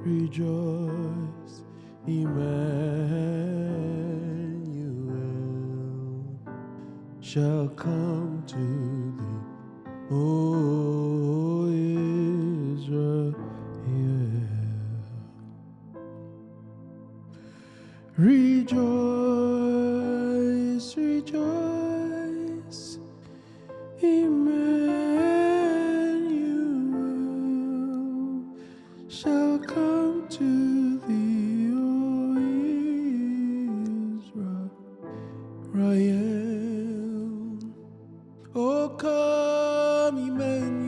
rejoice, Emmanuel shall come to thee, O Israel. Rejoice, rejoice, Emmanuel shall come to thee, O Israel. O come, Emmanuel.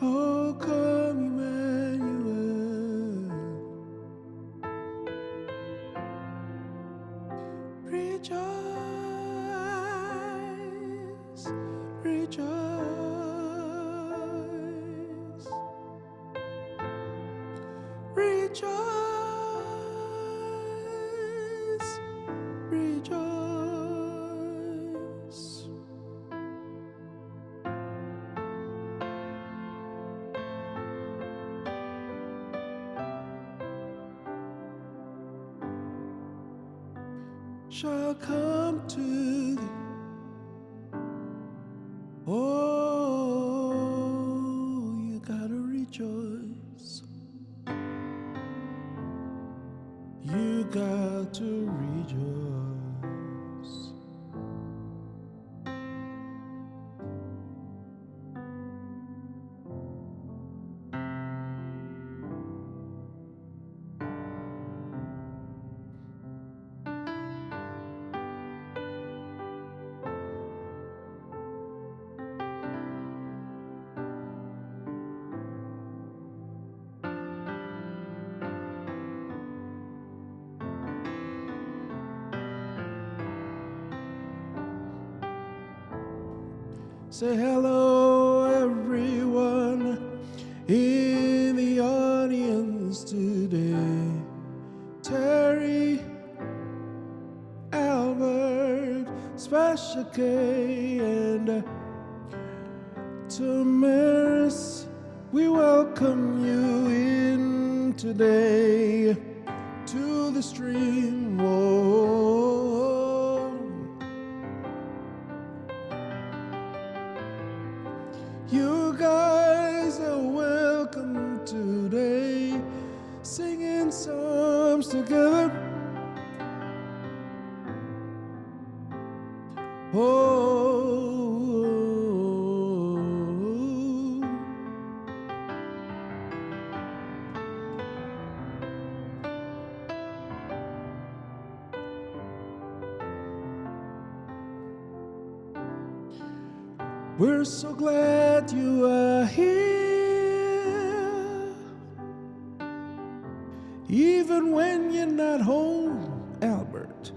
Oh, come, Emmanuel. Rejoice, rejoice, rejoice, rejoice. Shall come to thee. Oh, you gotta rejoice. You got to rejoice. Say hello, everyone in the audience today. Terry, Albert, Special K, and Tamaris, we welcome you in today to the stream. Whoa. You guys are welcome today, singing psalms together. Oh, we're so glad you are here, even when you're not home, Albert.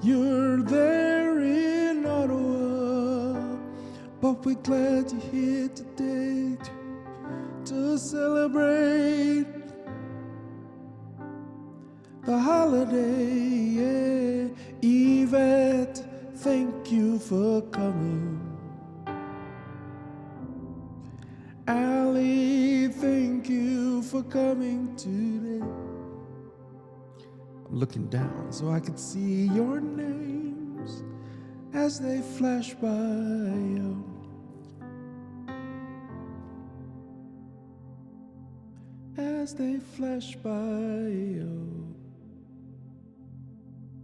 You're there in Ottawa, but we're glad you're here today to celebrate the holiday. Yeah. Yvette, thank you for coming. Ali, thank you for coming today. I'm looking down so I can see your names as they flash by. As they flash by.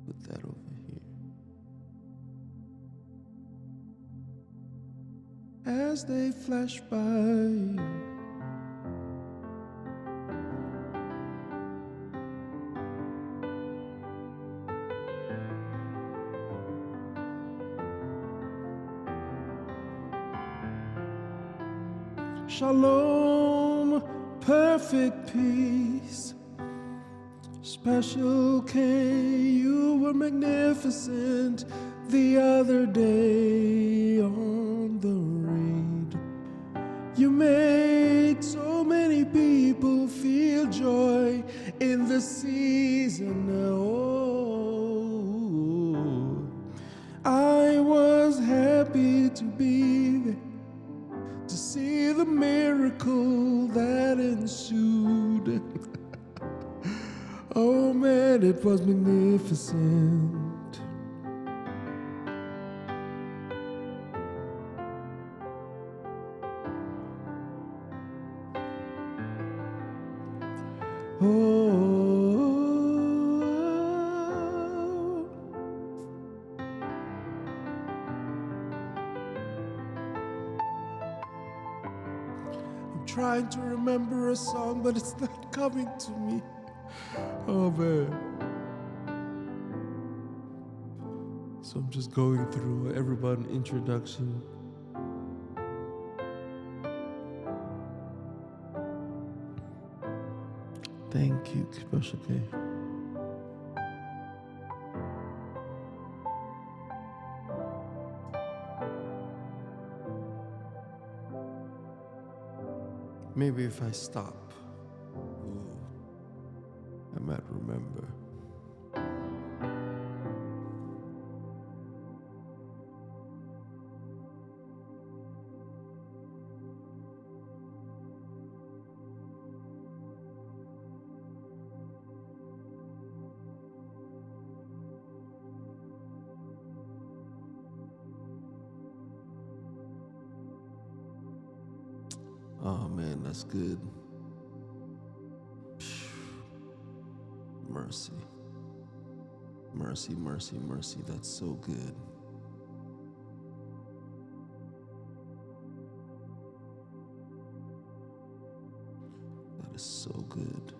Put that over here. As they flash by. Shalom, perfect peace. Special K, you were magnificent the other day on the raid. You made so many people feel joy in the season. Oh, the miracle that ensued. Oh man, it was magnificent. Oh, I'm trying to remember a song, but it's not coming to me. Oh man. So I'm just going through everyone introduction. Thank you, Special K. Maybe if I stop, I might remember. Oh man, that's good. Mercy. Mercy, mercy, mercy. That's so good. That is so good.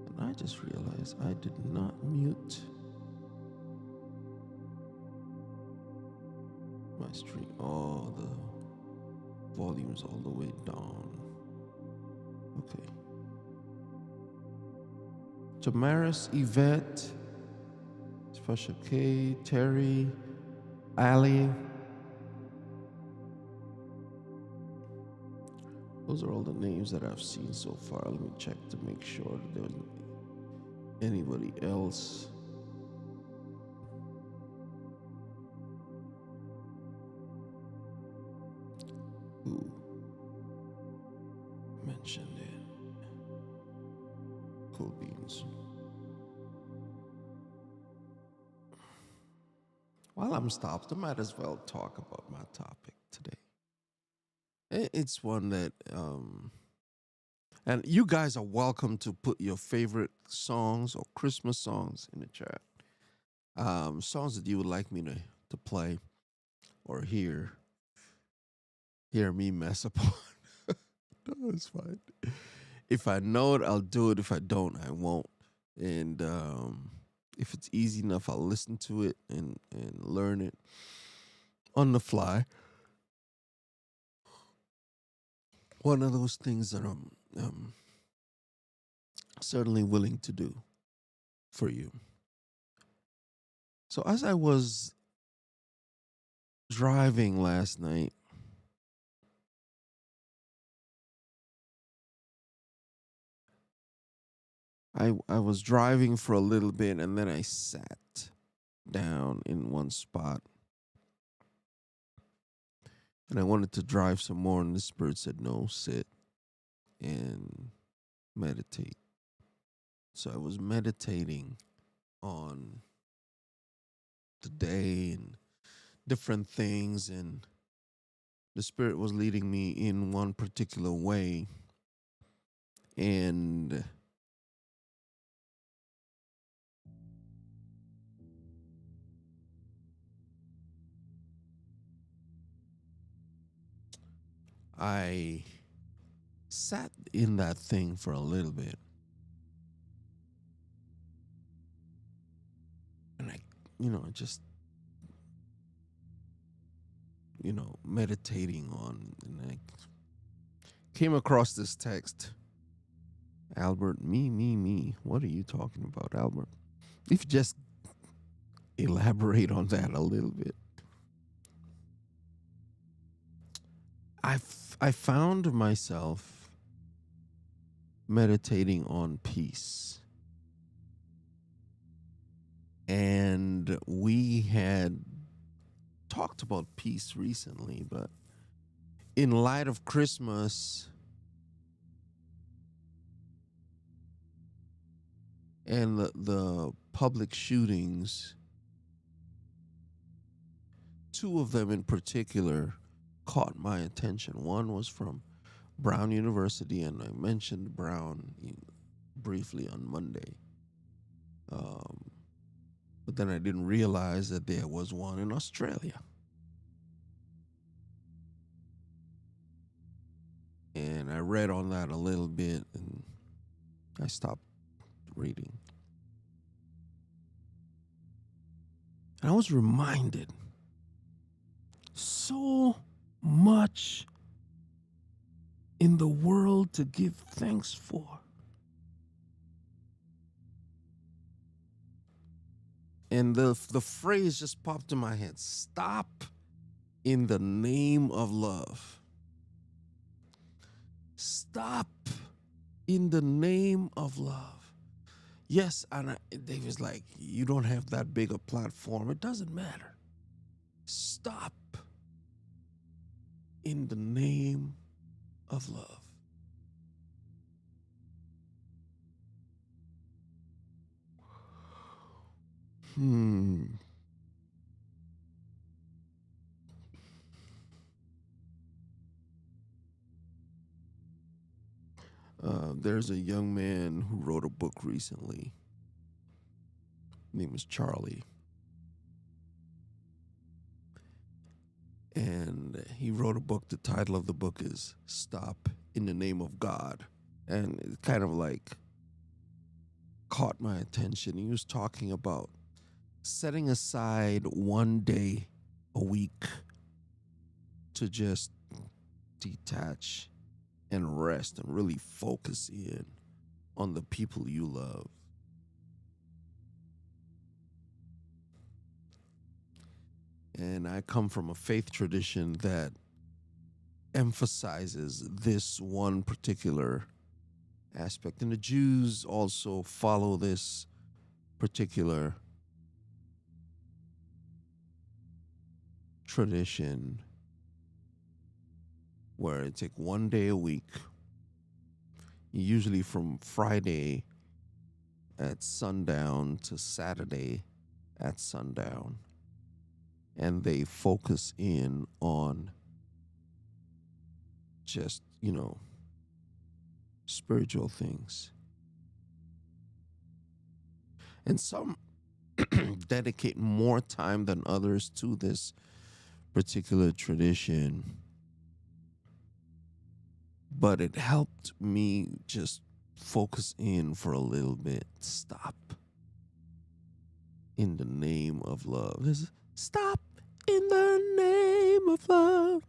And I just realized I did not mute my stream. Oh, the volume's all the way down. Okay. Tamaris, Yvette, Special K, Terry, Ali. Those are all the names that I've seen so far. Let me check to make sure that there wasn't anybody else. Who mentioned it? Cool beans. While I'm stopped, I might as well talk about my topic today. It's one that, and you guys are welcome to put your favorite songs or Christmas songs in the chat. Songs that you would like me to play or hear me mess upon. No, it's fine. If I know it, I'll do it. If I don't, I won't. And if it's easy enough, I'll listen to it and learn it on the fly. One of those things that I'm certainly willing to do for you. So as I was driving last night, I was driving for a little bit and then I sat down in one spot. And I wanted to drive some more, and the Spirit said, no, sit and meditate. So I was meditating on the day and different things, and the Spirit was leading me in one particular way. And I sat in that thing for a little bit. And I, just, meditating on, and I came across this text. Albert, me. What are you talking about, Albert? If you just elaborate on that a little bit. I found myself meditating on peace. And we had talked about peace recently, but in light of Christmas and the public shootings, two of them in particular caught my attention. One was from Brown University, and I mentioned Brown briefly on Monday. Um, but then I didn't realize that there was one in Australia. And I read on that a little bit and I stopped reading. And I was reminded so much in the world to give thanks for. And the phrase just popped in my head. Stop in the name of love. Stop in the name of love. Yes, and they was like, you don't have that big a platform. It doesn't matter. Stop in the name of love. Hmm. There's a young man who wrote a book recently. His name is Charlie. And he wrote a book. The title of the book is Stop in the Name of God. And it kind of like caught my attention. He was talking about setting aside one day a week to just detach and rest and really focus in on the people you love. And I come from a faith tradition that emphasizes this one particular aspect. And the Jews also follow this particular tradition where it take one day a week, usually from Friday at sundown to Saturday at sundown, and they focus in on just, spiritual things. And some dedicate more time than others to this particular tradition. But it helped me just focus in for a little bit. Stop in the name of love. Stop in the name of love.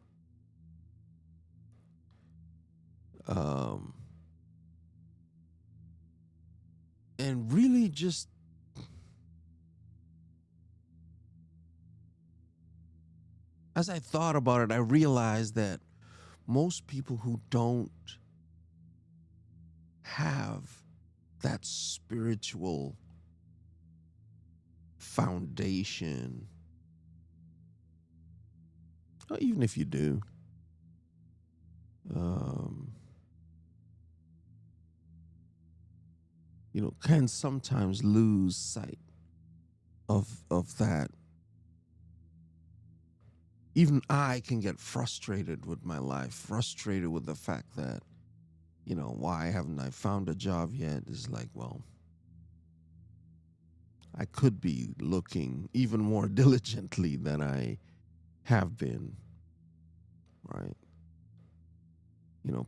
And really just as I thought about it, I realized that most people who don't have that spiritual foundation, or even if you do, can sometimes lose sight of that. Even I can get frustrated with my life, frustrated with the fact that, why haven't I found a job yet? It's like, well, I could be looking even more diligently than I have been, right?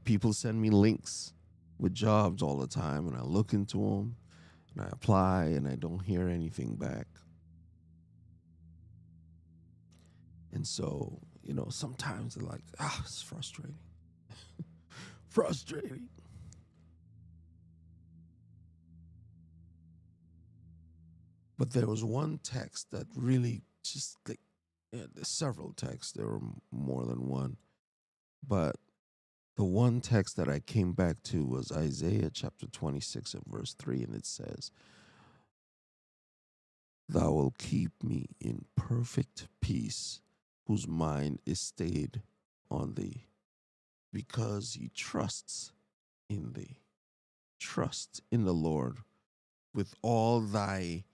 People send me links with jobs all the time, and I look into them and I apply and I don't hear anything back. And so, sometimes they're like, it's frustrating. Frustrating. But there was one text that really just like, there's several texts, there were more than one. But the one text that I came back to was Isaiah chapter 26 and verse 3, and it says, Thou wilt keep me in perfect peace, whose mind is stayed on thee. because he trusts in thee. Trust in the Lord with all thy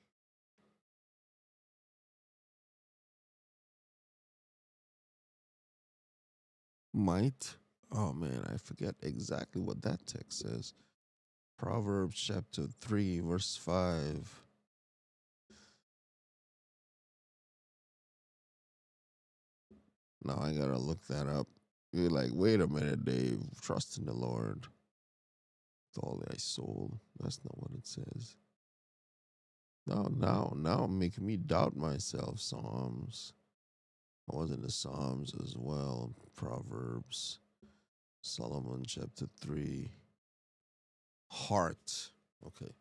might. Oh man, I forget exactly what that text says. Proverbs chapter 3, verse 5. Now I gotta look that up. You're like, wait a minute, Dave. Trust in the Lord with all thy soul. That's not what it says. Now making me doubt myself. Psalms. I was in the Psalms as well. Proverbs. Solomon chapter 3. Heart. Okay.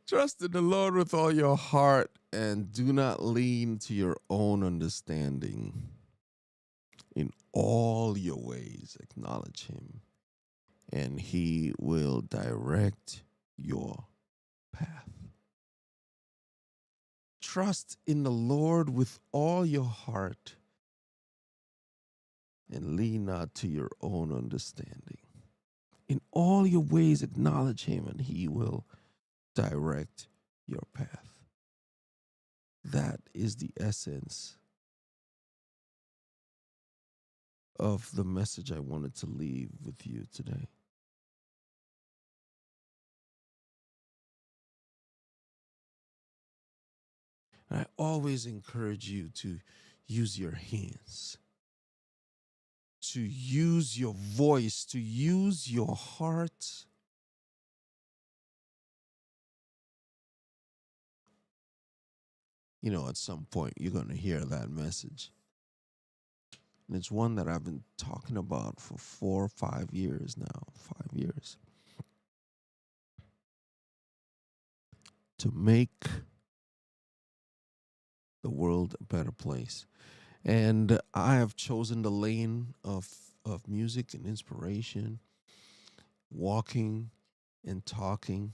Trust in the Lord with all your heart and do not lean to your own understanding. In all your ways, acknowledge him, and he will direct your path. Trust in the Lord with all your heart and lean not to your own understanding. In all your ways, acknowledge him, and he will direct your path. That is the essence of the message I wanted to leave with you today. And I always encourage you to use your hands, to use your voice, to use your heart. You know, at some point, you're going to hear that message. And it's one that I've been talking about for 4 or 5 years now. 5 years. To make the world a better place. And I have chosen the lane of music and inspiration, walking and talking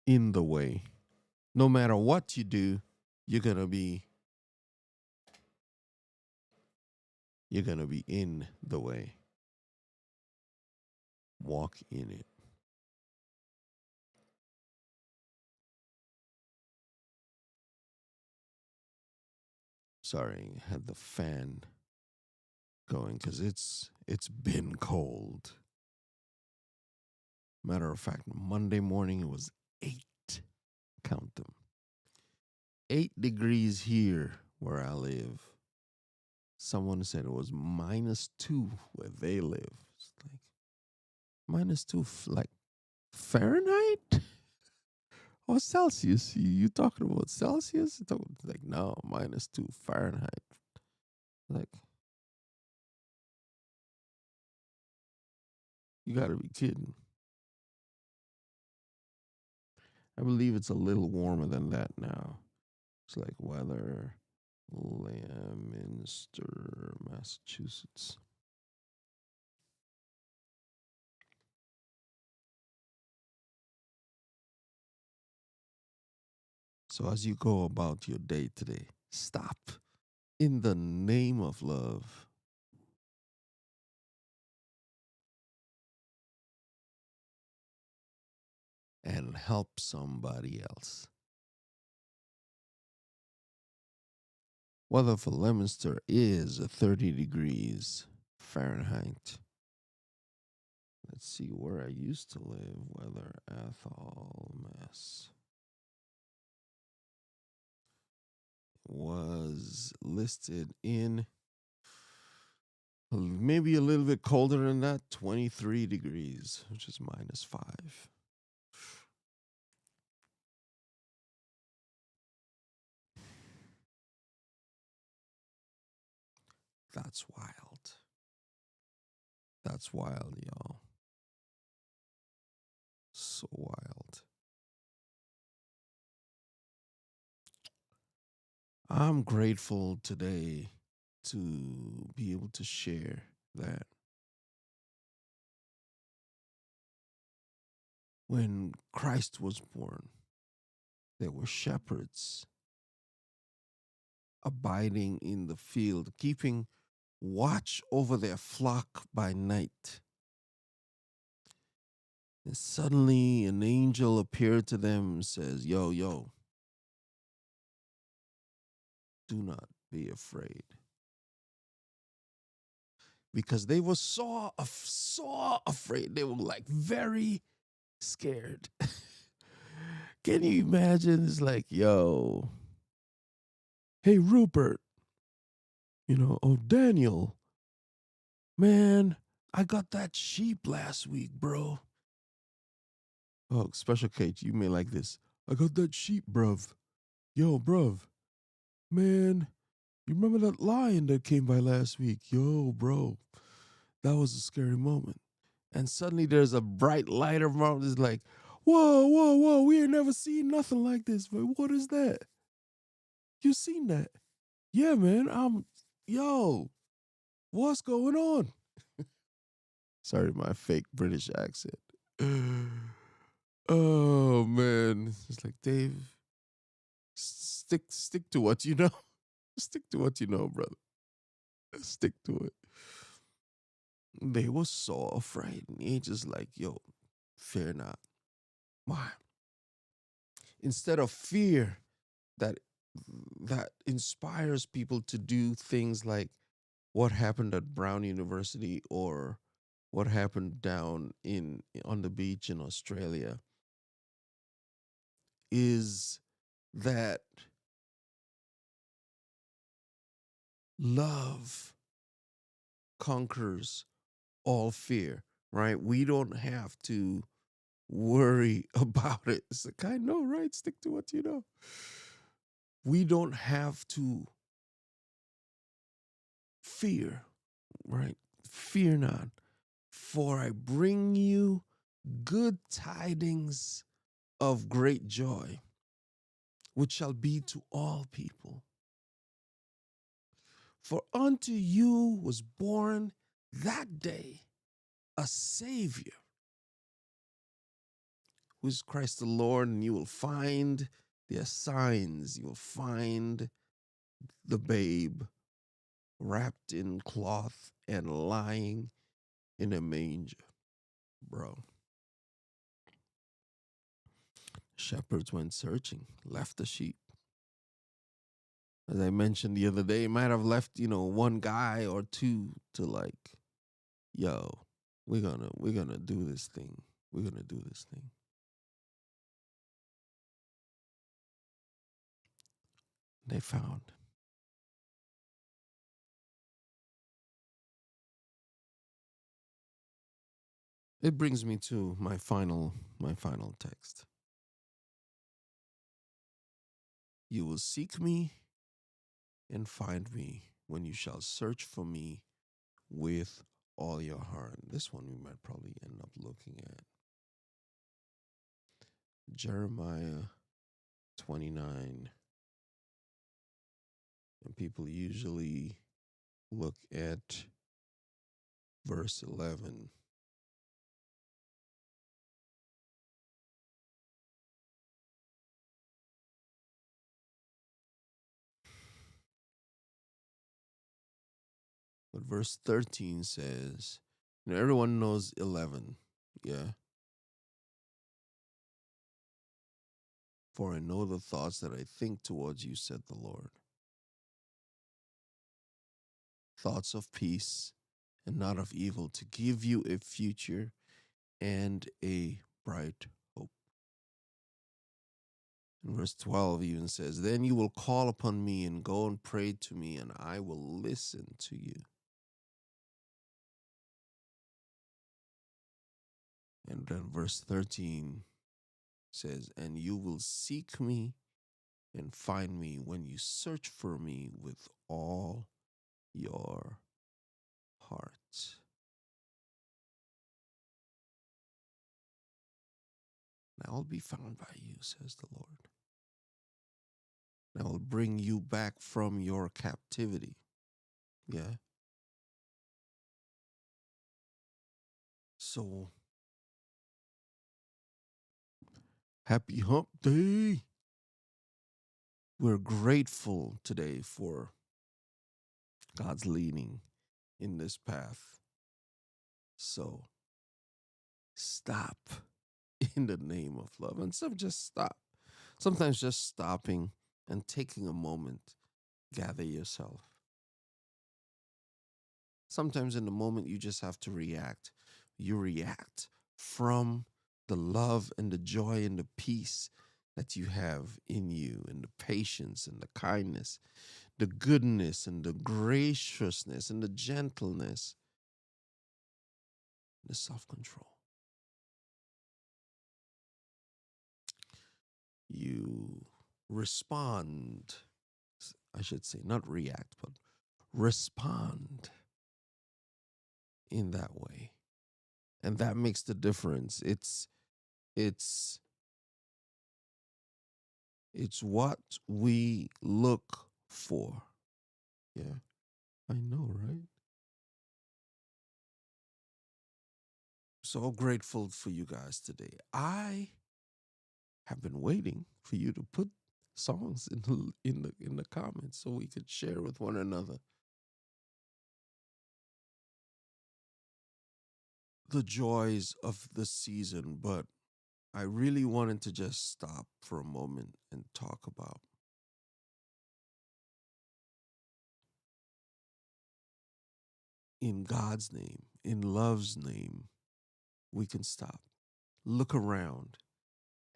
in the way. No matter what you do, you're going to be in the way. Walk in it. Sorry, I had the fan going because it's been cold. Matter of fact, Monday morning it was 8. Count them. 8 degrees here where I live. Someone said it was -2 where they live. It's like -2, like Fahrenheit or Celsius. You talking about Celsius? Like no, -2 Fahrenheit. Like you got to be kidding. I believe it's a little warmer than that now. It's like weather, Leominster, Massachusetts. So as you go about your day today, stop in the name of love and help somebody else. Weather for Leominster is 30 degrees Fahrenheit. Let's see where I used to live. Weather, Athol, Mass. Was listed in maybe a little bit colder than that, 23 degrees, which is -5. That's wild. That's wild, y'all. So wild. I'm grateful today to be able to share that when Christ was born, there were shepherds abiding in the field, keeping watch over their flock by night. And suddenly an angel appeared to them and says, Yo, yo, do not be afraid. Because they were so afraid. They were like very scared. Can you imagine? It's like, yo, hey, Rupert, oh, Daniel, man, I got that sheep last week, bro. Oh, special Kate, you may like this. I got that sheep, bruv. Yo, bruv, man, you remember that lion that came by last week? Yo, bro, that was a scary moment. And suddenly there's a bright light around. It's like, whoa, whoa, whoa, we ain't never seen nothing like this. But what is that? You seen that? Yeah, man. Yo, what's going on? Sorry, my fake British accent. Oh man, it's like Dave, stick to what you know. Stick to what you know, brother. Stick to it. They were so afraid, and he just like, yo, fear not. Why? Instead of fear that inspires people to do things like what happened at Brown University or what happened down in on the beach in Australia is that love conquers all fear, right? We don't have to worry about it. It's like, I know, right? Stick to what you know. We don't have to fear, right? Fear not, for I bring you good tidings of great joy, which shall be to all people. For unto you was born that day a Savior, who is Christ the Lord, and you will find their signs. You will find the babe wrapped in cloth and lying in a manger. Bro, shepherds went searching, left the sheep. As I mentioned the other day, might have left, one guy or two to like, yo, we're gonna do this thing. We're gonna do this thing. They found. It brings me to my final text. You will seek me and find me when you shall search for me with all your heart. This one we might probably end up looking at. Jeremiah 29. And people usually look at verse 11. But verse 13 says, everyone knows 11. Yeah. For I know the thoughts that I think towards you, said the Lord. Thoughts of peace and not of evil, to give you a future and a bright hope. And verse 12 even says, then you will call upon me and go and pray to me, and I will listen to you. And then verse 13 says, and you will seek me and find me when you search for me with all your heart. And I will be found by you, says the Lord. And I will bring you back from your captivity. Yeah. So, happy hump day. we're grateful today for God's leading in this path. So stop in the name of love. And some just stop. Sometimes just stopping and taking a moment, gather yourself. Sometimes in the moment you just have to react. You react from the love and the joy and the peace that you have in you, and the patience and the kindness, the goodness and the graciousness and the gentleness, the self-control. You respond, I should say, not react, but respond in that way. And that makes the difference. It's what we look for. Yeah, I know, right? So grateful for you guys today. I have been waiting for you to put songs in the comments so we could share with one another the joys of the season, but I really wanted to just stop for a moment and talk about in God's name, in love's name, we can stop, look around,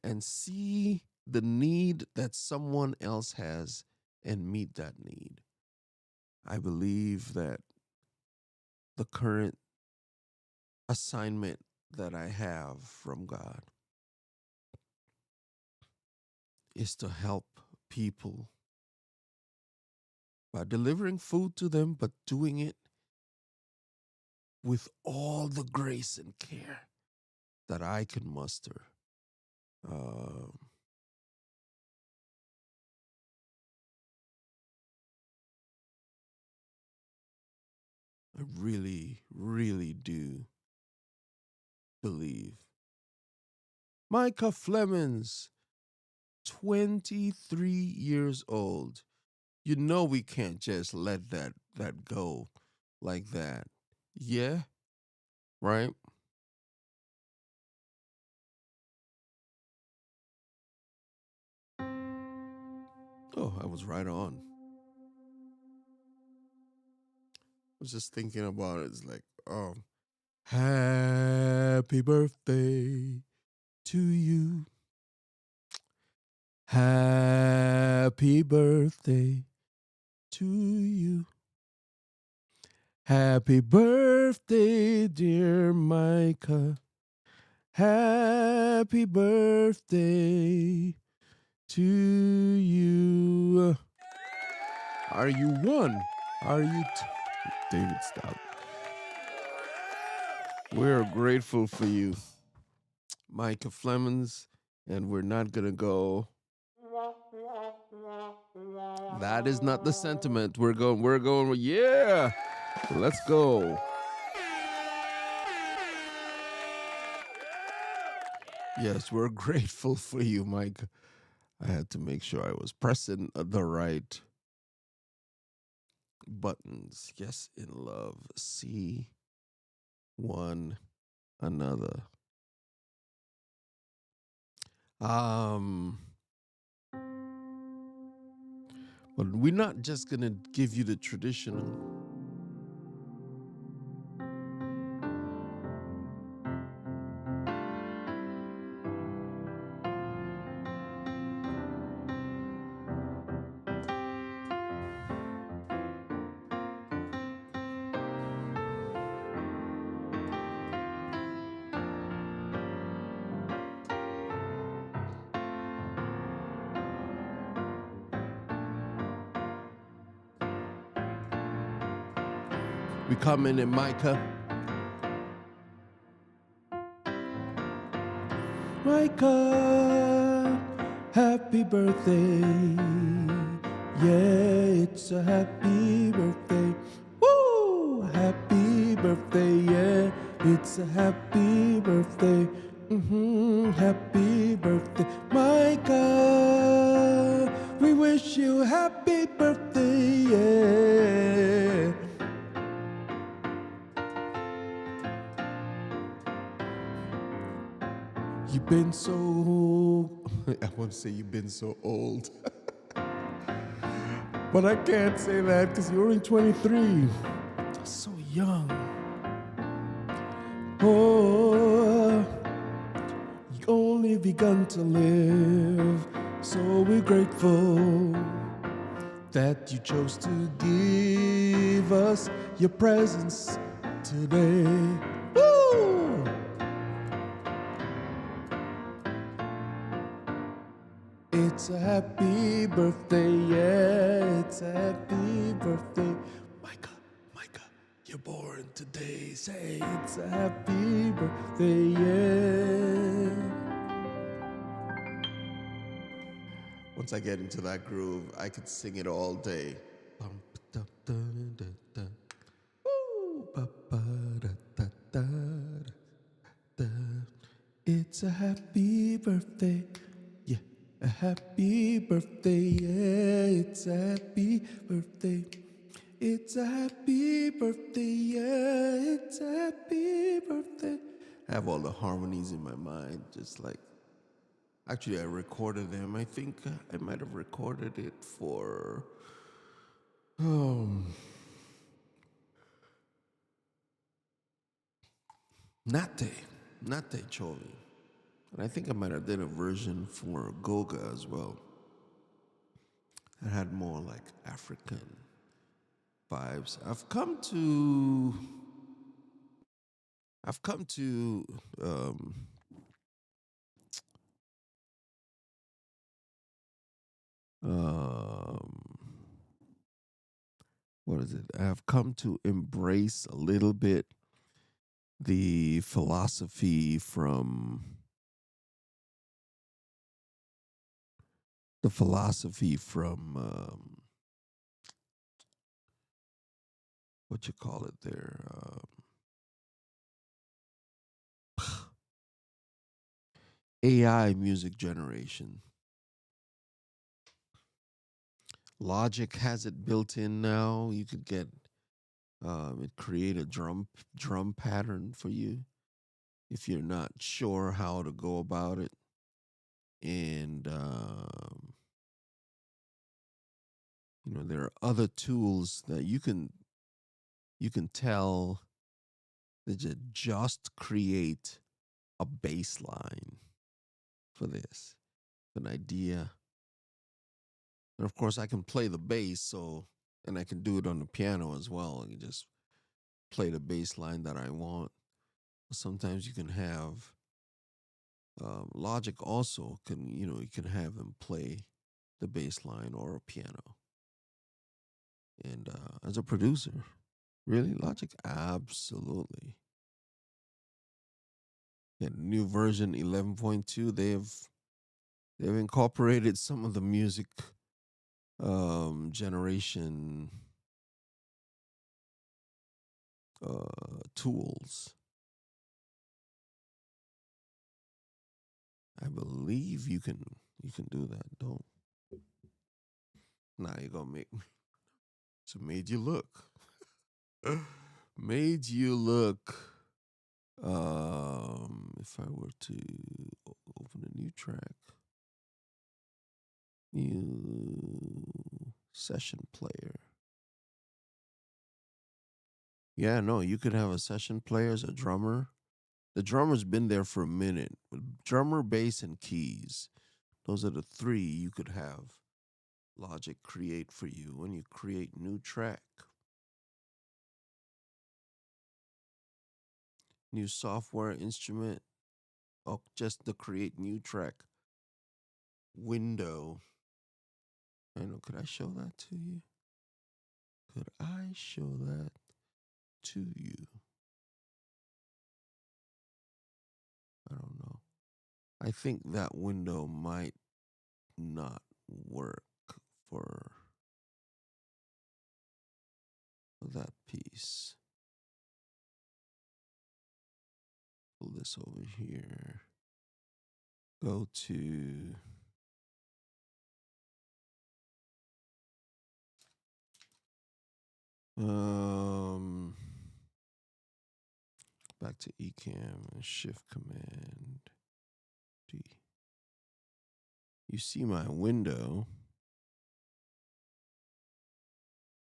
and see the need that someone else has and meet that need. I believe that the current assignment that I have from God is to help people by delivering food to them, but doing it with all the grace and care that I can muster. Um, I really, really do believe. Micah Flemings, 23 years old. You know we can't just let that go like that. Yeah, right? Oh, I was right on. I was just thinking about it. It's like, happy birthday to you. Happy birthday to you. Happy birthday, dear Micah. Happy birthday to you. Are you one? Are you David, stop. We're grateful for you, Micah Flemings, and we're not going to go. That is not the sentiment. We're going, yeah, let's go. Yes, we're grateful for you, Mike. I had to make sure I was pressing the right buttons. Yes, in love. See one another. But we're not just gonna give you the traditional. We come in Micah. Micah, happy birthday. Yeah, it's a happy birthday. Woo! Happy birthday, yeah, it's a happy birthday. Happy birthday, Micah. We wish you birthday, yeah. You've been so, I want to say you've been so old, but I can't say that because you're only 23. So young. Oh, you only begun to live, so we're grateful that you chose to give us your presence today. Woo! It's a happy birthday, yeah, it's a happy birthday. Micah, Micah, you're born today. Say it's a happy birthday, yeah. Once I get into that groove, I could sing it all day. Bum, da, da, da, da. Woo, ba, ba, da, da, da, da. It's a happy birthday. Yeah, a happy birthday. Yeah, it's a happy birthday. It's a happy birthday. Yeah, it's a happy birthday. I have all the harmonies in my mind, just like. Actually, I recorded them. I think I might have recorded it for um, Nate, Nate Chovi. And I think I might have done a version for Goga as well. It had more like African vibes. I've come to um, what is it? I've come to embrace a little bit the philosophy from what you call it there, AI music generation. Logic has it built in now. You could get it create a drum pattern for you if you're not sure how to go about it. And there are other tools that you can tell that just create a bass line for this, an idea. And of course, I can play the bass, and I can do it on the piano as well. I can just play the bass line that I want. Sometimes you can have Logic also you can have them play the bass line or a piano. And as a producer, really, Logic, absolutely. Yeah, new version 11.2, they've incorporated some of the music generation tools. I believe you can do that. Don't. Now you're gonna make me. So made you look. Made you look. If I were to open a new track, new session player. Yeah, no, you could have a session player as a drummer. The drummer's been there for a minute. With drummer, bass, and keys. Those are the three you could have Logic create for you when you create new track. New software instrument, or just the create new track window. I know, could I show that to you? Could I show that to you? I don't know. I think that window might not work for that piece. Pull this over here. Go to Um, back to Ecamm and Shift Command D. You see my window.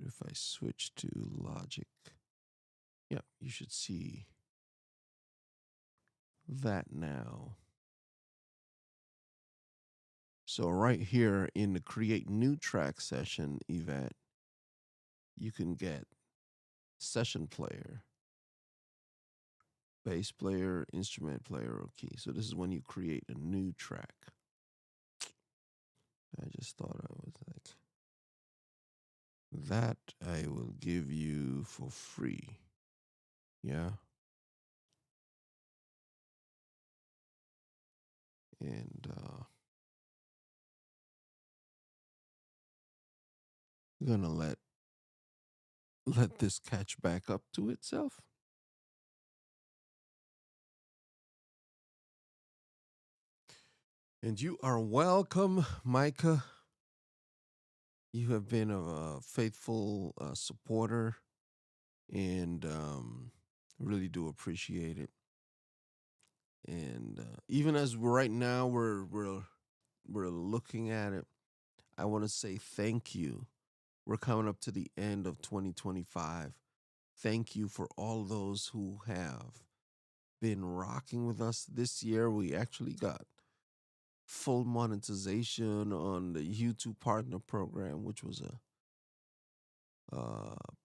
If I switch to Logic, yeah, you should see that now. So right here in the Create New Track session event, you can get session player, bass player, instrument player, or key. So this is when you create a new track. I just thought I was like, that I will give you for free. Yeah. And I'm gonna let this catch back up to itself. And you are welcome, Micah. You have been a faithful supporter, and really do appreciate it. And even as right now we're looking at it, I want to say thank you. We're coming up to the end of 2025. Thank you for all those who have been rocking with us this year. We actually got full monetization on the YouTube Partner Program, which was a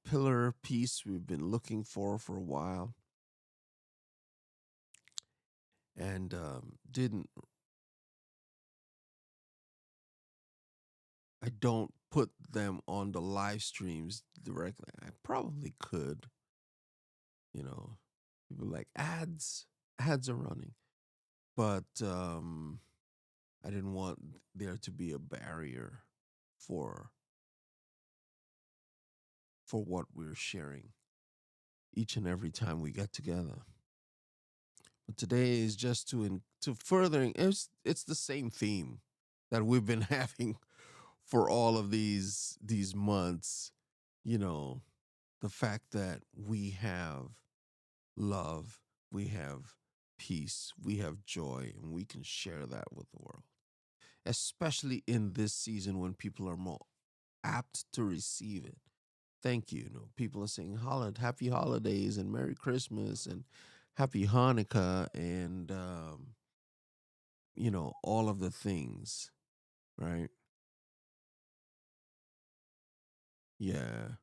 pillar piece we've been looking for a while, and didn't I don't put them on the live streams directly. I probably could, you know. People like ads are running, but I didn't want there to be a barrier for what we're sharing each and every time we get together. But today is just to furthering. It's the same theme that we've been having for all of these months. You know, the fact that we have love, we have peace, we have joy, and we can share that with the world. Especially in this season when people are more apt to receive it. Thank you. You know, people are saying happy holidays and Merry Christmas and Happy Hanukkah and all of the things, right? Yeah.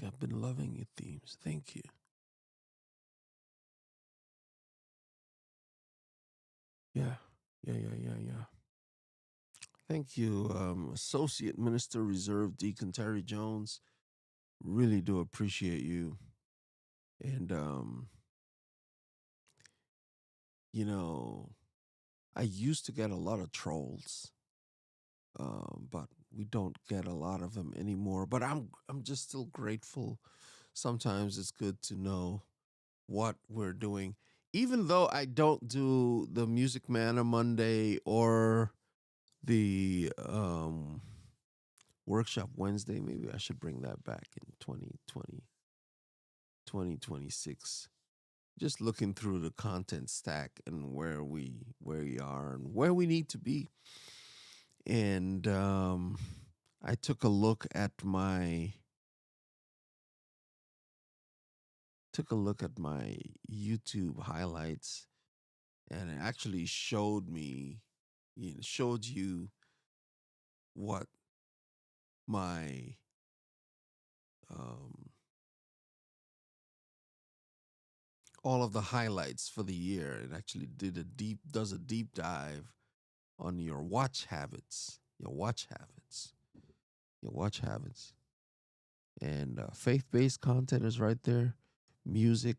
I've been loving your themes. Thank you. Yeah. Yeah. Thank you, Associate Minister Reserve Deacon Terry Jones. Really do appreciate you. And you know, I used to get a lot of trolls, but we don't get a lot of them anymore. But I'm just still grateful. Sometimes it's good to know what we're doing, even though I don't do the Music Manor Monday or the workshop Wednesday. Maybe I should bring that back in 2026. Just looking through the content stack and where we are and where we need to be. And I took a look at my YouTube highlights, and it actually showed you what my um, all of the highlights for the year. It actually does a deep dive on your watch habits, and faith-based content is right there, music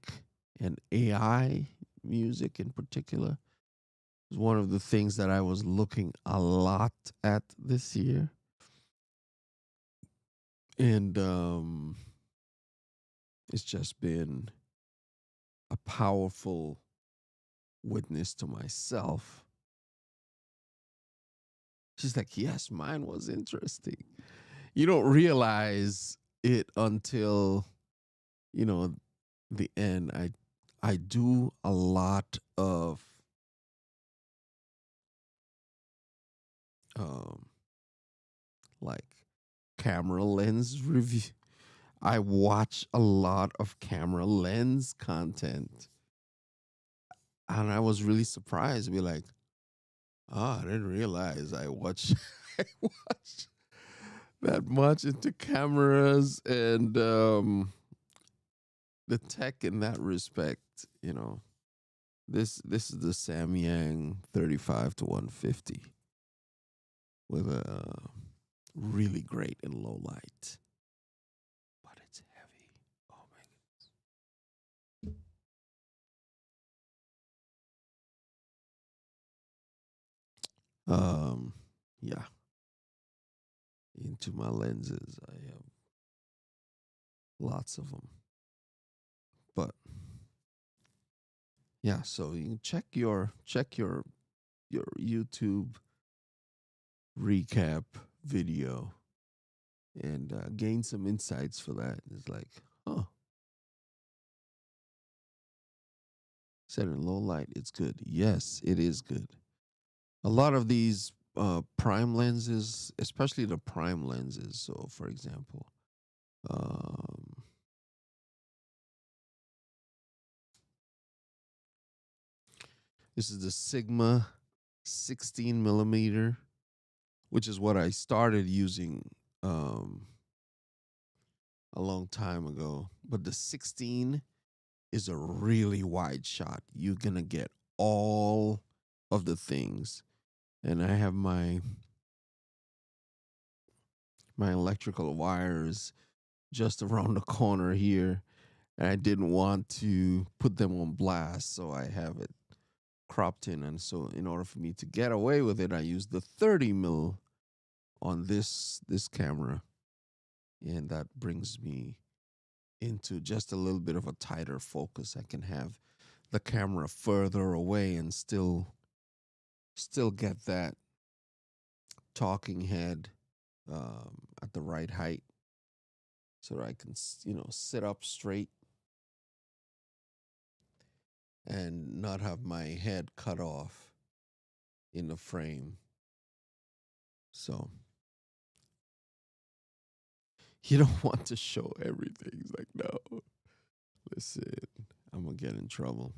and AI music in particular is one of the things that I was looking a lot at this year, and it's just been a powerful witness to myself. She's like, yes, mine was interesting. You don't realize it until, you know, the end. I do a lot of um like camera lens review. I watch a lot of camera lens content, and I was really surprised to be like, oh, I didn't realize I watch I watch that much into cameras and the tech in that respect. You know, this is the Samyang 35 to 150 with a really great in low light, but it's heavy. Oh my god. Yeah, into my lenses, I have lots of them. But yeah, so you can check your YouTube recap video and gain some insights for that. It's like, oh, set in low light, it's good. Yes, it is good. A lot of these prime lenses, especially the prime lenses. So, for example, um, this is the Sigma 16 millimeter, which is what I started using um, a long time ago. But the 16 is a really wide shot. You're gonna get all of the things. And I have my electrical wires just around the corner here. And I didn't want to put them on blast, so I have it cropped in. And so in order for me to get away with it, I used the 30 mil on this camera. And that brings me into just a little bit of a tighter focus. I can have the camera further away and still get that talking head at the right height so that I can sit up straight and not have my head cut off in the frame. So you don't want to show everything. It's like, no, listen, I'm gonna get in trouble.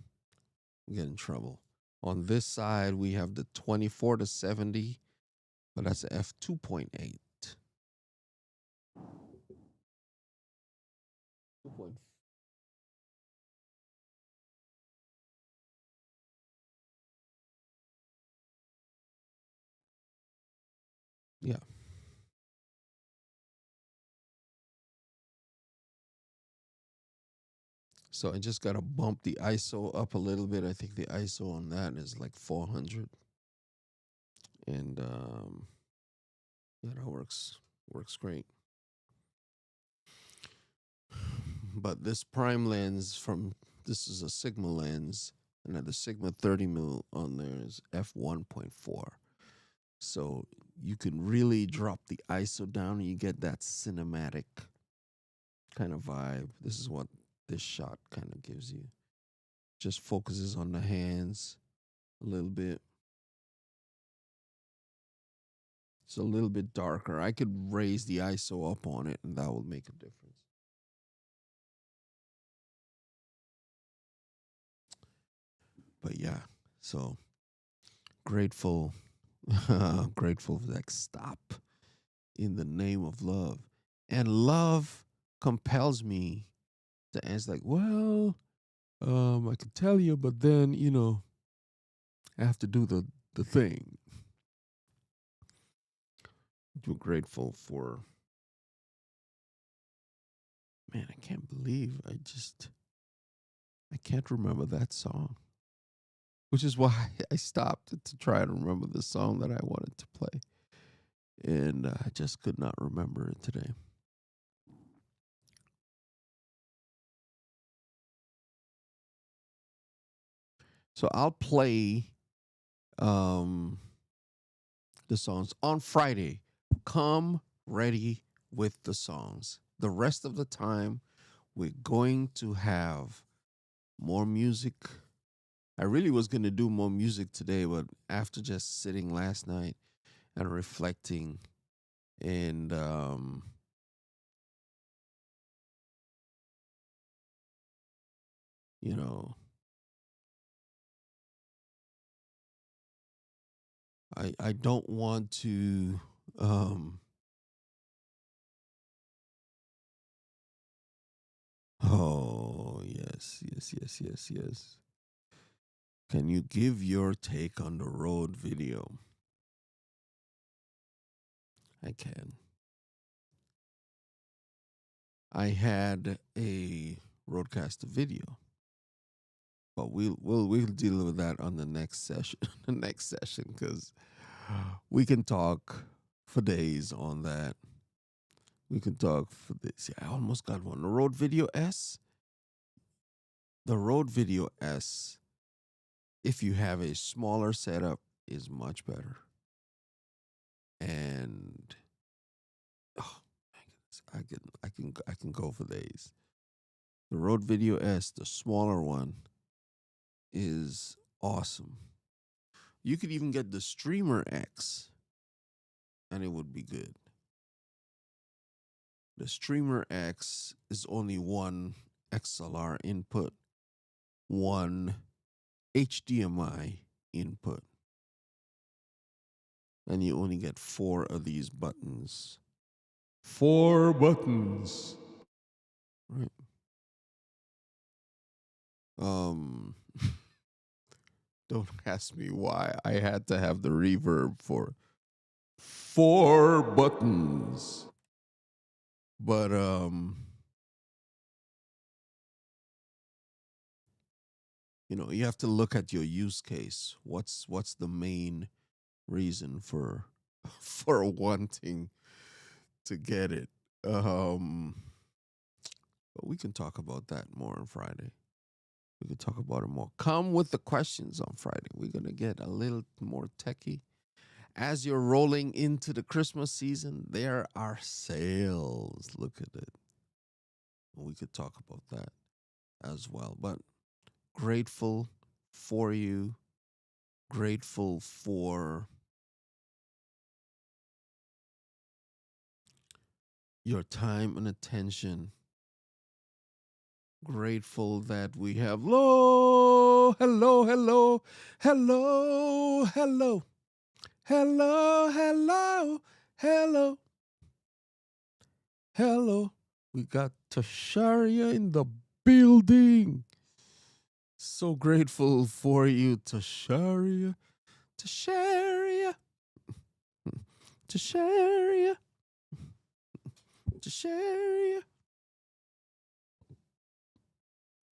Get in trouble. On this side, we have the 24 to 70, but that's a f2.8. 2. Yeah. So I just got to bump the ISO up a little bit. I think the ISO on that is like 400. And yeah, that works great. But this prime lens this is a Sigma lens, and at the Sigma 30 mil on there is f1.4. So you can really drop the ISO down and you get that cinematic kind of vibe. This is what this shot kind of gives you. Just focuses on the hands a little bit. It's a little bit darker. I could raise the ISO up on it and that will make a difference. But yeah, so grateful, grateful for that stop in the name of love. And love compels me to answer like, well, I could tell you, but then, I have to do the thing. I'm grateful for, man, I can't believe I can't remember that song. Which is why I stopped to try to remember the song that I wanted to play. And I just could not remember it today. So I'll play um, the songs on Friday. Come ready with the songs. The rest of the time, we're going to have more music. I really was going to do more music today, but after just sitting last night and reflecting and you know, I don't want to um oh yes. Can you give your take on the road video? I can. I had a roadcaster video, but we'll deal with that on the next session. The next session, because we can talk for days on that. We can talk for this. Yeah, I almost got one. The Rode Video S. The Rode Video S, if you have a smaller setup, is much better. And oh my goodness, I can go for days. The Rode Video S, the smaller one, is awesome. You could even get the Streamer X, and it would be good. The Streamer X is only one XLR input, one HDMI input, and you only get four of these buttons. Four buttons. Right. Um, don't ask me why I had to have the reverb for four buttons. But you have to look at your use case. What's the main reason for for wanting to get it? Um, but we can talk about that more on Friday. We can talk about it more. Come with the questions on Friday. We're gonna get a little more techie. As you're rolling into the Christmas season, there are sales. Look at it. We could talk about that as well. But grateful for you. Grateful for your time and attention. Grateful that we have hello, hello. We got Tasharia in the building. So grateful for you, Tasharia. Tasharia. Tasharia. Tasharia.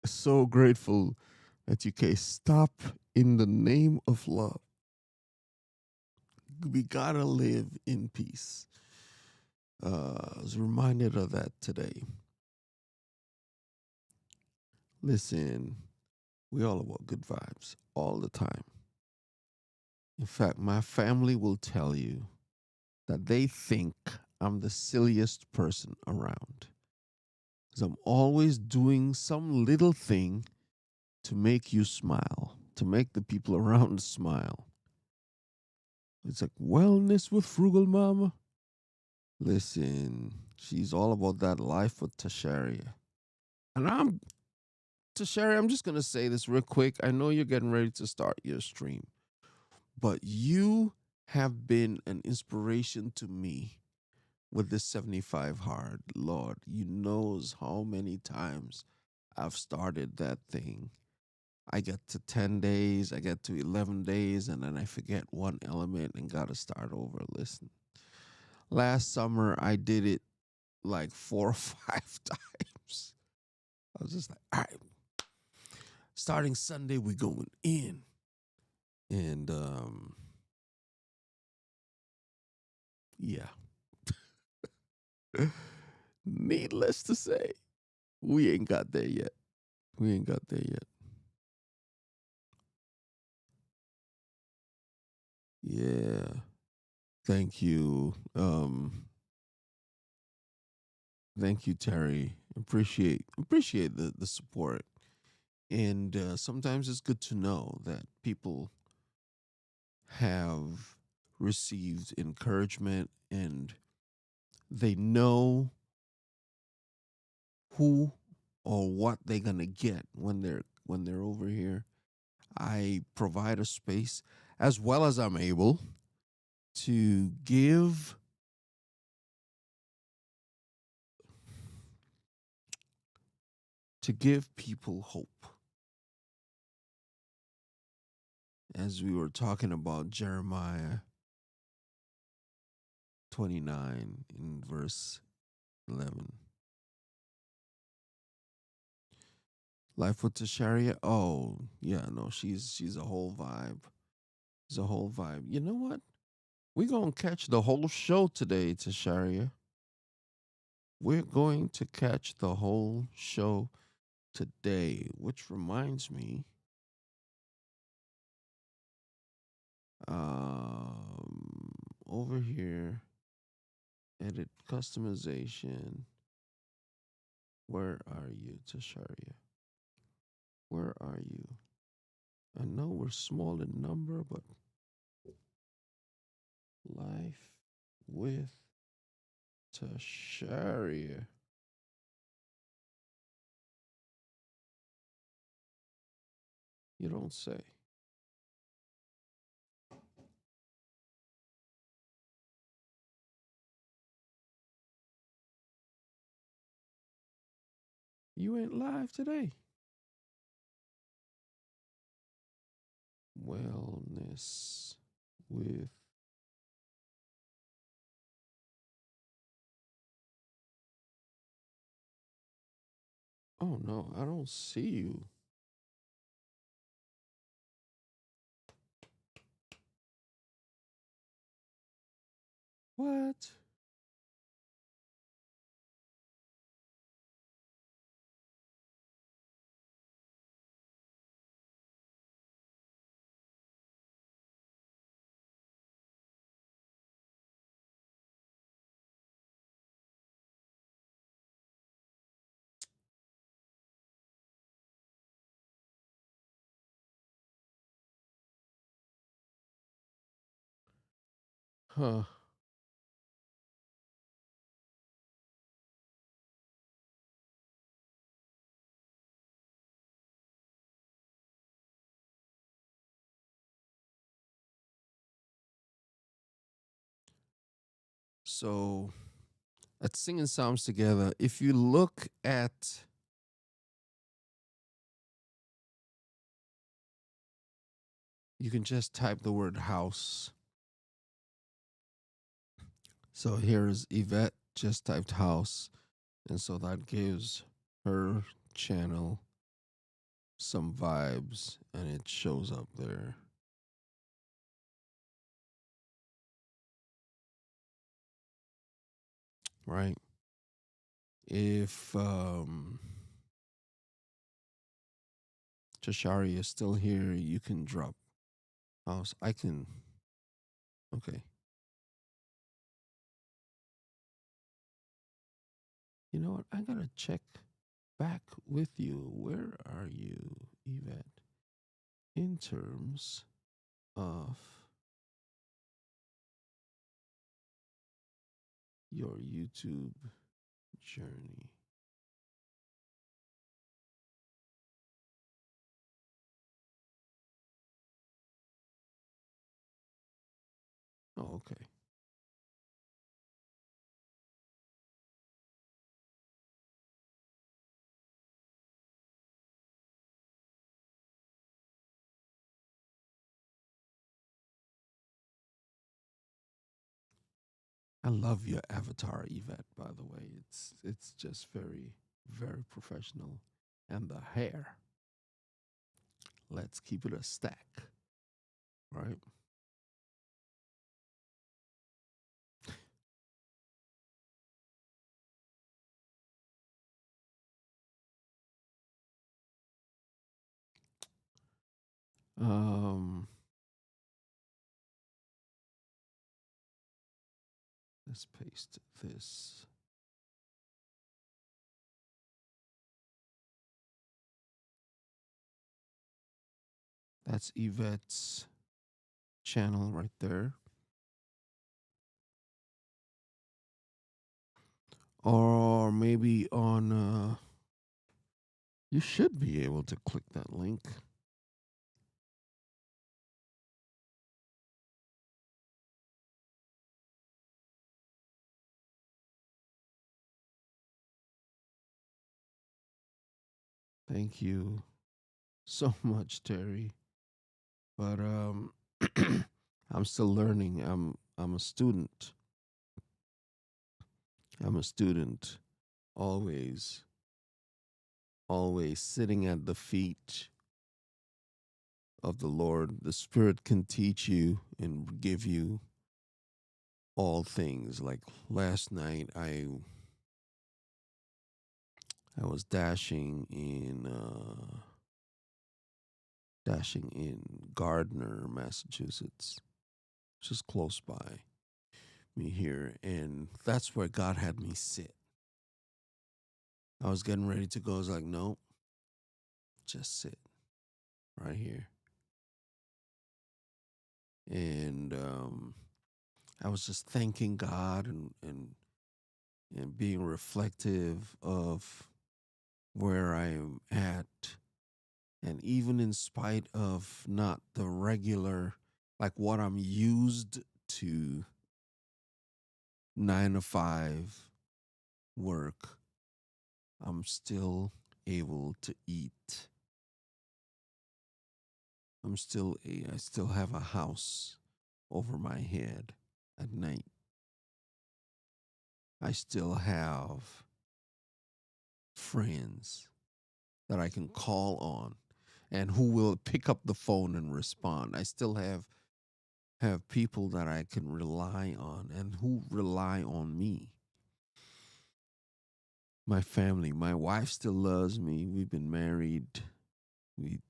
So grateful that you can stop in the name of love. We gotta live in peace. I was reminded of that today. Listen, we all about good vibes all the time. In fact, my family will tell you that they think I'm the silliest person around. Because I'm always doing some little thing to make you smile, to make the people around smile. It's like wellness with Frugal Mama. Listen, she's all about that life with Tasharia. And Tasharia, I'm just going to say this real quick. I know you're getting ready to start your stream, but you have been an inspiration to me with this 75 hard. Lord, you knows how many times I've started that thing. I get to 10 days, I get to 11 days, and then I forget one element and got to start over. Listen, last summer I did it like 4 or 5 times. I was just like, all right, starting Sunday, we're going in. And yeah, needless to say, we ain't got there yet. We ain't got there yet. Yeah. Thank you. Thank you, Terry. Appreciate the support. And sometimes it's good to know that people have received encouragement and they know who or what they're gonna get when they're over here. I provide a space as well as I'm able to give people hope. As we were talking about Jeremiah 29 in verse 11. Life with Tasharia. Oh, yeah, no, she's a whole vibe. She's a whole vibe. You know what? We're gonna catch the whole show today, Tasharia. We're going to catch the whole show today, which reminds me, over here, edit customization. Where are you, Tasharia? Where are you? I know we're small in number, but life with Tasharia. You don't say. You ain't live today. Wellness with. Oh no, I don't see you. What? Huh. So at Singing Psalms Together, if you look at, you can just type the word house. So here's Yvette just typed house. And so that gives her channel some vibes and it shows up there, right? If Tashari is still here, you can drop house. I can, okay. You know what? I gotta check back with you. Where are you, Yvette, in terms of your YouTube journey? Oh, okay. I love your avatar, Yvette, by the way. It's just very professional. And the hair. Let's keep it a stack, right? Um Let's paste this. That's Yvette's channel right there. Or maybe on, you should be able to click that link. Thank you so much, Terry. But I'm still learning. I'm a student. I'm a student. Always, always sitting at the feet of the Lord. The Spirit can teach you and give you all things. Like last night, I was dashing in Gardner, Massachusetts, just close by me here, and that's where God had me sit. I was getting ready to go. I was like, no, just sit right here. And I was just thanking God and being reflective of where I am at. And even in spite of not the regular, like what I'm used to, 9 to 5 work, I'm still able to eat. I still have a house over my head at night. I still have friends that I can call on and who will pick up the phone and respond. I still have people that I can rely on and who rely on me. My family, my wife still loves me. We've been married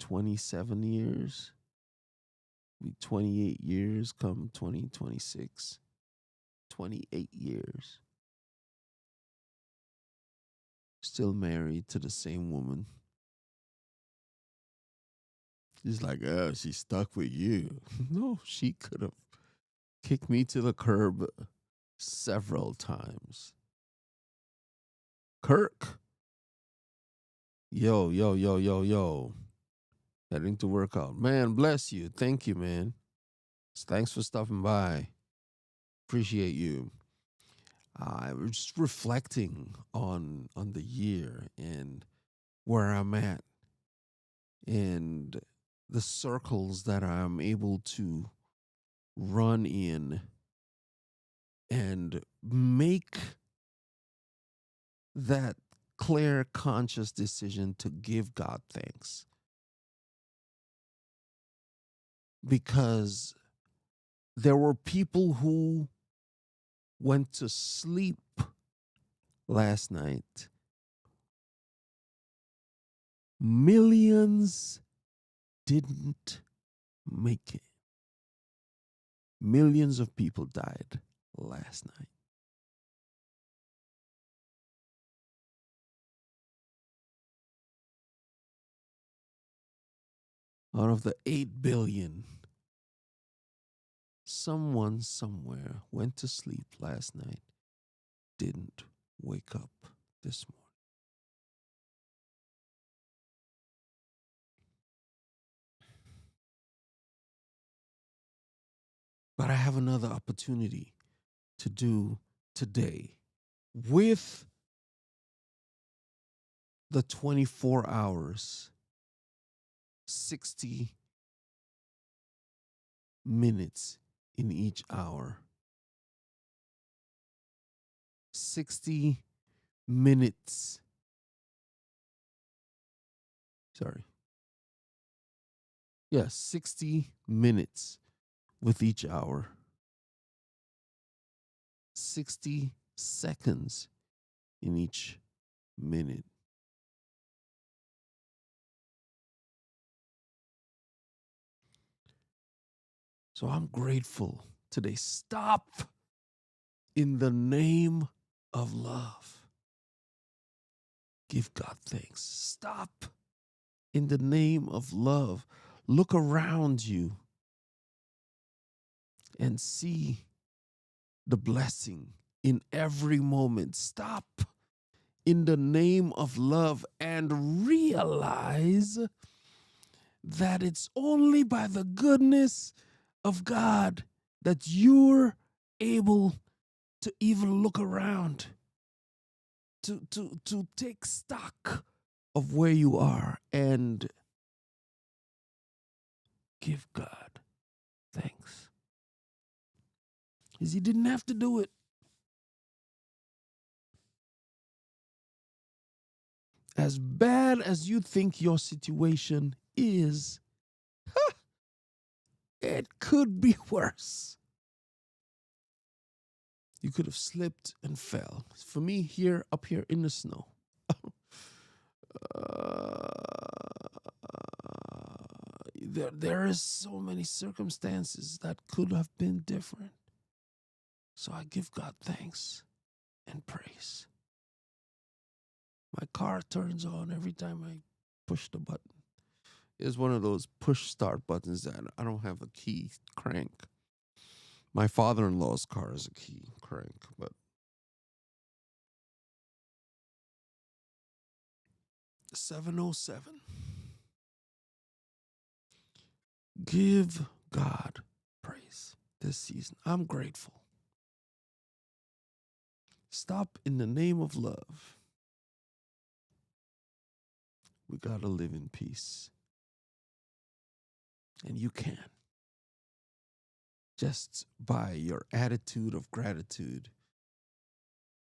27 years. 28 years come 2026. 28 years. Still married to the same woman. She's like, oh, she's stuck with you. No, she could have kicked me to the curb several times. Kirk. Yo, yo, yo, yo, yo. Heading to work out. Man, bless you. Thank you, man. Thanks for stopping by. Appreciate you. I was just reflecting on the year and where I'm at and the circles that I'm able to run in and make that clear, conscious decision to give God thanks. Because there were people who went to sleep last night. Millions didn't make it. Millions of people died last night. Out of the 8 billion, someone somewhere went to sleep last night, didn't wake up this morning. But I have another opportunity to do today with the 24 hours, 60 minutes in each hour. 60 minutes. Sorry. Yeah, 60 minutes with each hour. 60 seconds in each minute. So I'm grateful today. Stop in the name of love. Give God thanks. Stop in the name of love. Look around you and see the blessing in every moment. Stop in the name of love and realize that it's only by the goodness of God that you're able to even look around, to take stock of where you are and give God thanks. Because he didn't have to do it. As bad as you think your situation is, it could be worse. You could have slipped and fell. For me, up here in the snow, uh, there is so many circumstances that could have been different. So I give God thanks and praise. My car turns on every time I push the button. It's one of those push start buttons that I don't have a key crank. My father-in-law's car is a key crank, but 707. Give God praise this season. I'm grateful. Stop in the name of love. We got to live in peace. And you can. Just by your attitude of gratitude.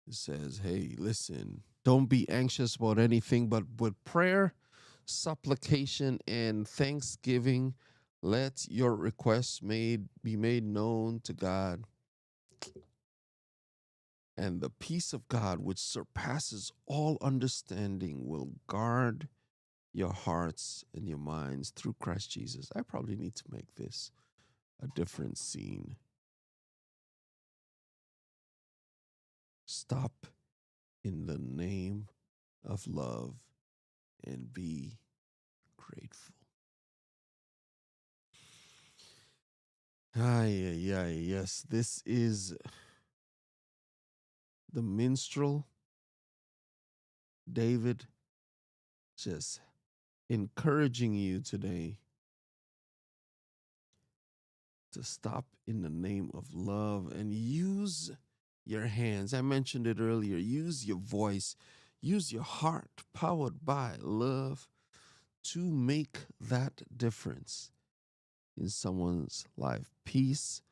It says, hey, listen, don't be anxious about anything, but with prayer, supplication, and thanksgiving, let your requests be made known to God. And the peace of God, which surpasses all understanding, will guard your hearts and your minds through Christ Jesus. I probably need to make this a different scene. Stop in the name of love and be grateful. Yes. This is the minstrel, David, just encouraging you today to stop in the name of love and use your hands. I mentioned it earlier. Use your voice, use your heart, powered by love, to make that difference in someone's life. Peace,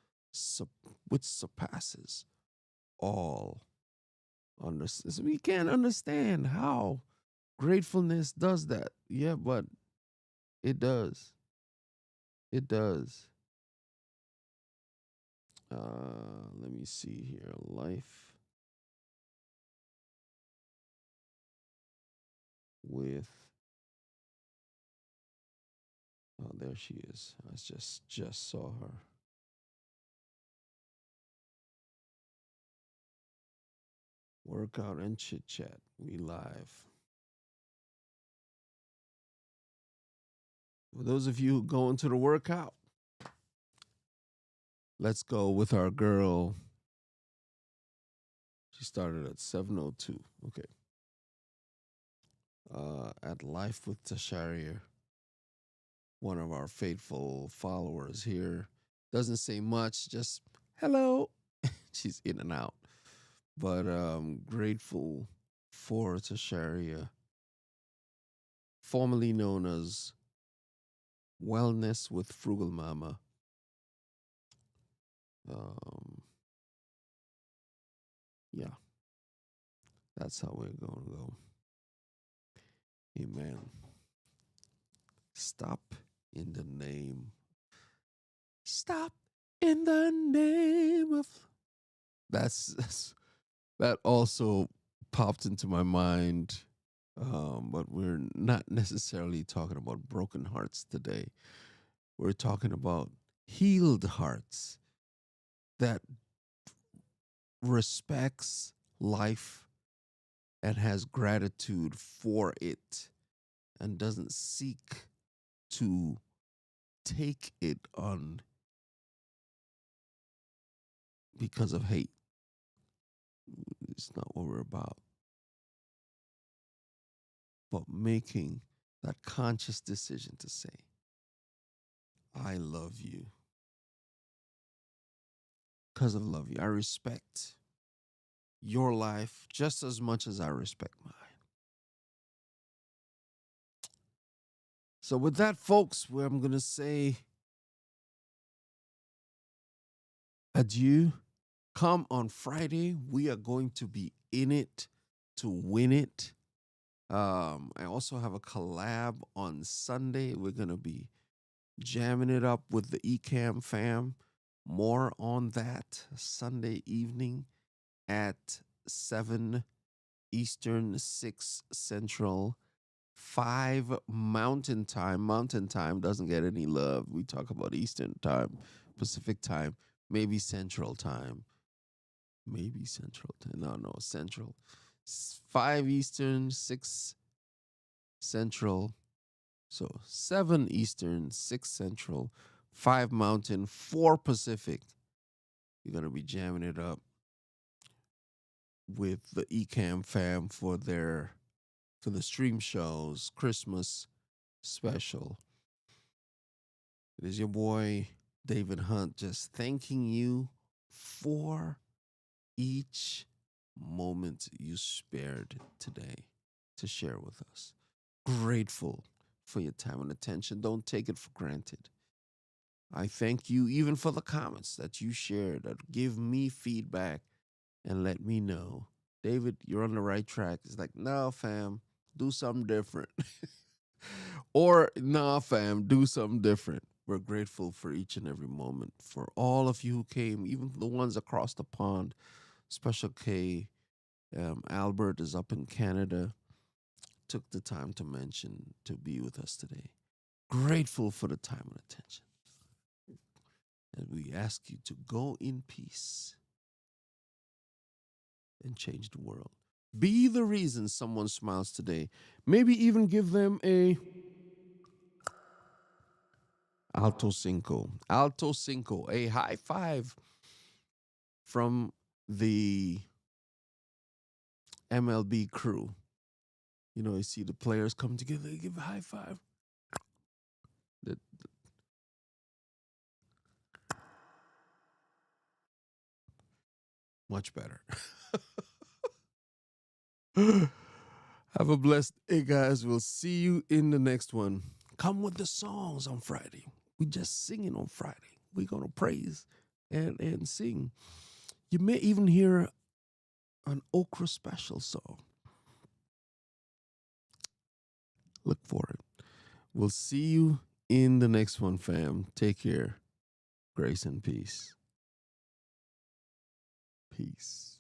which surpasses all understanding. We can't understand how gratefulness does that. Yeah, but it does. It does. Let me see here. Life with. Oh, there she is. I just saw her. Workout and chit chat. We live. For those of you going to the workout, let's go with our girl. She started at 7:02. Okay. At Life with Tasharia, one of our faithful followers here. Doesn't say much, just hello. She's in and out. But grateful for Tasharia, formerly known as Wellness with Frugal Mama. Yeah, that's how we're going to go. Amen. Stop in the name. Stop in the name of. That also popped into my mind. But we're not necessarily talking about broken hearts today. We're talking about healed hearts that respects life and has gratitude for it and doesn't seek to take it on because of hate. It's not what we're about. But making that conscious decision to say, I love you because of love you. I respect your life just as much as I respect mine. So, with that, folks, where I'm going to say adieu. Come on Friday. We are going to be in it to win it. I also have a collab on Sunday. We're going to be jamming it up with the Ecamm fam. More on that Sunday evening at 7 Eastern, 6 Central, 5 Mountain Time. Mountain Time doesn't get any love. We talk about Eastern Time, Pacific Time, maybe Central Time. Maybe Central Time. No, Central. 5 Eastern, 6 Central. So 7 Eastern, 6 Central, 5 Mountain, 4 Pacific. You're going to be jamming it up with the Ecamm fam for the stream shows Christmas special. It is your boy David Hunt just thanking you for each moment you spared today to share with us. Grateful for your time and attention. Don't take it for granted. I thank you even for the comments that you shared that give me feedback and let me know, David, you're on the right track. It's like, no, fam, do something different. Or, nah, fam, do something different. We're grateful for each and every moment, for all of you who came, even the ones across the pond. Special K, Albert is up in Canada, took the time to mention to be with us today. Grateful for the time and attention. And we ask you to go in peace and change the world. Be the reason someone smiles today. Maybe even give them a alto cinco. Alto cinco, a high five from the MLB crew. You know, you see the players come together, they give a high five. That much better. Have a blessed day, guys. We'll see you in the next one. Come with the songs on Friday. We just singing on Friday. We're gonna praise and sing. You may even hear an okra special song. Look for it. We'll see you in the next one, fam. Take care. Grace and peace. Peace.